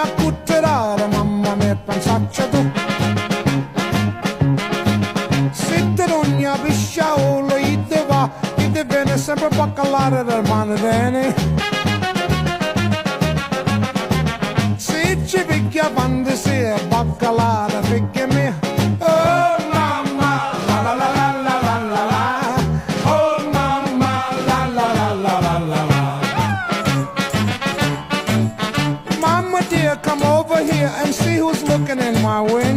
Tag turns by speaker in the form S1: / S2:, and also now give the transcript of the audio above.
S1: accutterare, mamma mia, pensaccia tu. Se te non ne pisciaolo, gli te viene sempre baccalare del mano bene. Se ci picchia fantasia, baccalare, picchia me. Oh mamma, la la la la la la la la. Oh mamma, la la la la la la la. Mama dear, come over here and see who's looking in my window.